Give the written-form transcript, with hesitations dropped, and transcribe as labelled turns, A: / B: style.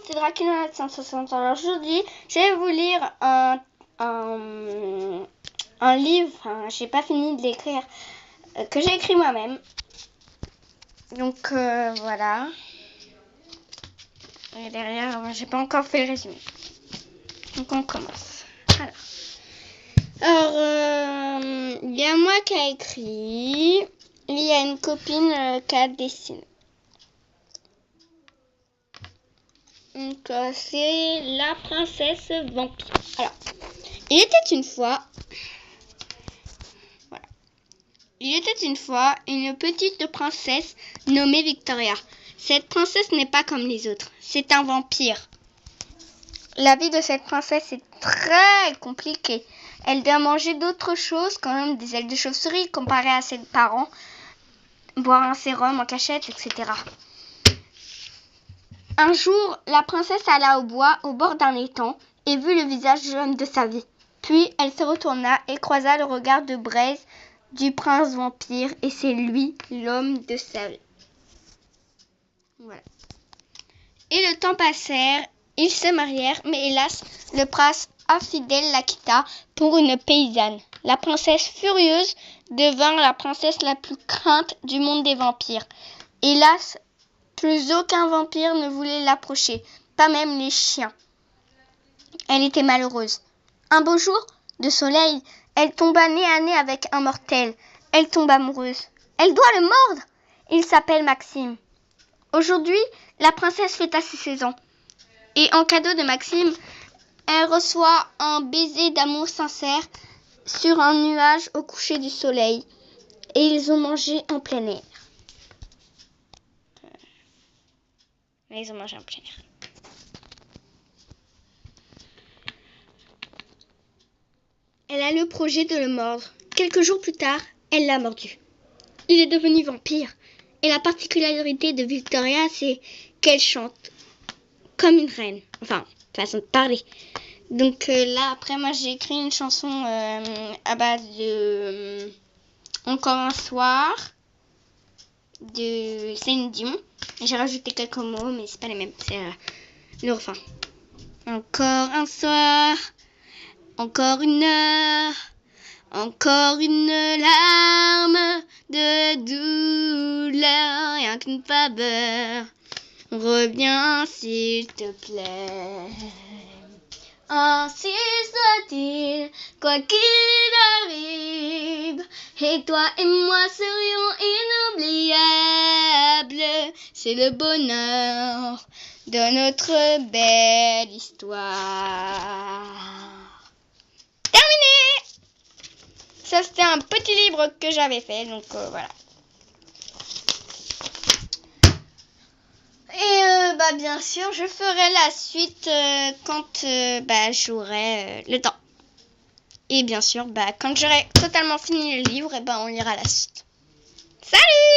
A: c'est Dracula 960. Alors aujourd'hui, je vais vous lire un livre, j'ai pas fini de l'écrire, que j'ai écrit moi-même. Donc voilà. Et derrière, j'ai pas encore fait le résumé. Donc on commence. Alors, il y a moi qui a écrit, il y a une copine qui a dessiné. Donc c'est la princesse vampire. Alors, il était une fois une petite princesse nommée Victoria. Cette princesse n'est pas comme les autres, c'est un vampire. La vie de cette princesse est très compliquée. Elle doit manger d'autres choses, quand même des ailes de chauve-souris comparées à ses parents, boire un sérum en cachette, etc. Un jour, la princesse alla au bois au bord d'un étang et vit le visage de l'homme de sa vie. Puis elle se retourna et croisa le regard de braise du prince vampire, et c'est lui l'homme de sa vie. Voilà. Et le temps passèrent, ils se marièrent, mais hélas, le prince infidèle la quitta pour une paysanne. La princesse furieuse devint la princesse la plus crainte du monde des vampires. Hélas, plus aucun vampire ne voulait l'approcher, pas même les chiens. Elle était malheureuse. Un beau jour de soleil, elle tomba nez à nez avec un mortel. Elle tombe amoureuse. Elle doit le mordre. Il s'appelle Maxime. Aujourd'hui, la princesse fêta ses 16 ans. Et en cadeau de Maxime, elle reçoit un baiser d'amour sincère sur un nuage au coucher du soleil. Et ils ont mangé en plein air. Elle a le projet de le mordre. Quelques jours plus tard, elle l'a mordu. Il est devenu vampire. Et la particularité de Victoria, c'est qu'elle chante comme une reine. Enfin, façon de parler. Donc là, après, moi, j'ai écrit une chanson à base de Encore un soir de Céline Dion. J'ai rajouté quelques mots, mais c'est pas les mêmes. C'est le refrain. Encore un soir, encore une heure, encore une larme de douleur, rien qu'une faveur. Reviens s'il te plaît. Ainsi soit-il, quoi qu'il arrive, et toi et moi serions inoubliables. C'est le bonheur de notre belle histoire. Terminé! Ça, c'était un petit livre que j'avais fait, donc voilà. Et bien sûr, je ferai la suite quand j'aurai le temps. Et bien sûr, quand j'aurai totalement fini le livre, on lira la suite. Salut!